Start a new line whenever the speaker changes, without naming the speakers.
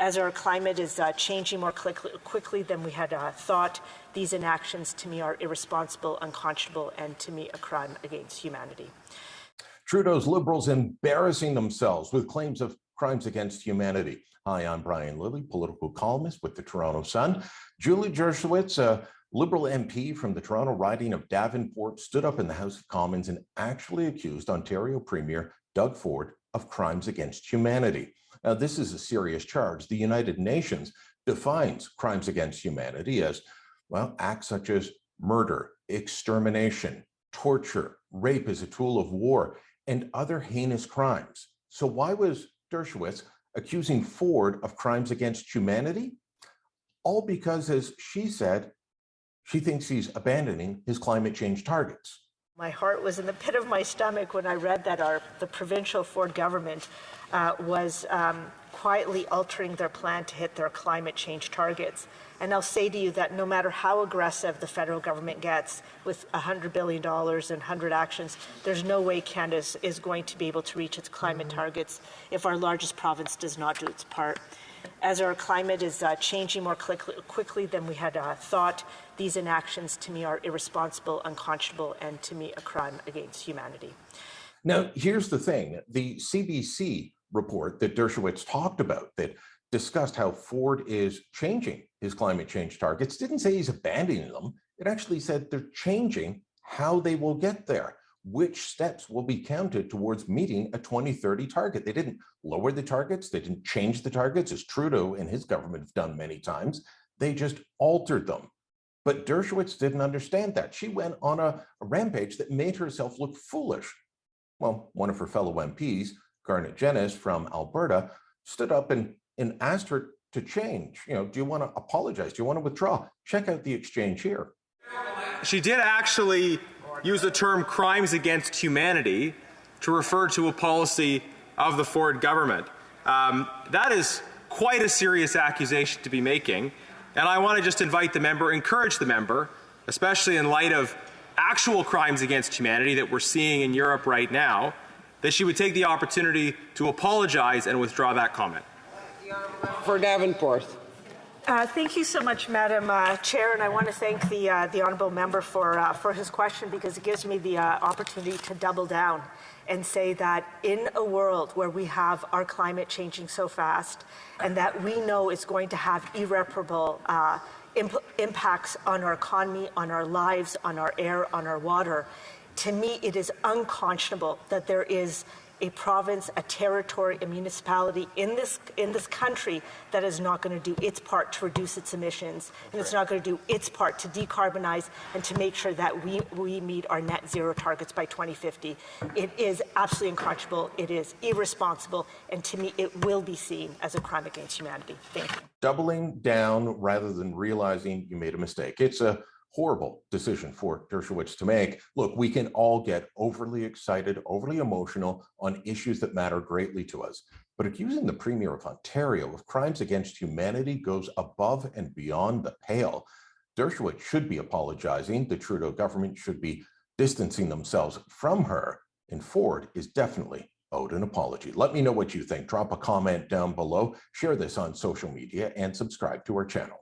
As our climate is changing more quickly than we had thought, these inactions to me are irresponsible, unconscionable, and to me a crime against humanity.
Trudeau's Liberals embarrassing themselves with claims of crimes against humanity. Hi, I'm Brian Lilley, political columnist with the Toronto Sun. Julie Dzerowicz, a Liberal MP from the Toronto riding of Davenport, stood up in the House of Commons and actually accused Ontario Premier Doug Ford of crimes against humanity. Now, this is a serious charge. The United Nations defines crimes against humanity as, well, acts such as murder, extermination, torture, rape as a tool of war, and other heinous crimes. So why was Dzerowicz accusing Ford of crimes against humanity? All because, as she said, she thinks he's abandoning his climate change targets.
My heart was in the pit of my stomach when I read that the provincial Ford government was quietly altering their plan to hit their climate change targets. And I'll say to you that no matter how aggressive the federal government gets with $100 billion and 100 actions, there's no way Canada is going to be able to reach its climate targets if our largest province does not do its part. As our climate is changing more quickly than we had thought, these inactions to me are irresponsible, unconscionable, and to me a crime against humanity.
Now, here's the thing. The CBC report that Dzerowicz talked about that discussed how Ford is changing his climate change targets didn't say he's abandoning them. It actually said they're changing how they will get there, which steps will be counted towards meeting a 2030 target. They didn't lower the targets. They didn't change the targets, as Trudeau and his government have done many times. They just altered them. But Dzerowicz didn't understand that. She went on a rampage that made herself look foolish. Well, one of her fellow MPs, Garnet Jennis from Alberta, stood up and asked her to change. Do you want to apologize? Do you want to withdraw? Check out the exchange here.
She did actually use the term crimes against humanity to refer to a policy of the Ford government. That is quite a serious accusation to be making. And I want to just encourage the member, especially in light of actual crimes against humanity that we're seeing in Europe right now, that she would take the opportunity to apologize and withdraw that comment.
For Davenport.
Thank you so much, Madam Chair, and I want to thank the honourable member for his question, because it gives me the opportunity to double down and say that in a world where we have our climate changing so fast and that we know is going to have irreparable impacts on our economy, on our lives, on our air, on our water, to me it is unconscionable that there is a province, a territory, a municipality in this country that is not going to do its part to reduce its emissions, and it's not going to do its part to decarbonize and to make sure that we meet our net zero targets by 2050. It is absolutely unconscionable, it is irresponsible, and to me it will be seen as a crime against humanity. Thank you.
Doubling down rather than realizing you made a mistake. It's a horrible decision for Dzerowicz to make. Look, we can all get overly excited, overly emotional on issues that matter greatly to us. But accusing the Premier of Ontario of crimes against humanity goes above and beyond the pale. Dzerowicz should be apologizing. The Trudeau government should be distancing themselves from her. And Ford is definitely owed an apology. Let me know what you think. Drop a comment down below, share this on social media, and subscribe to our channel.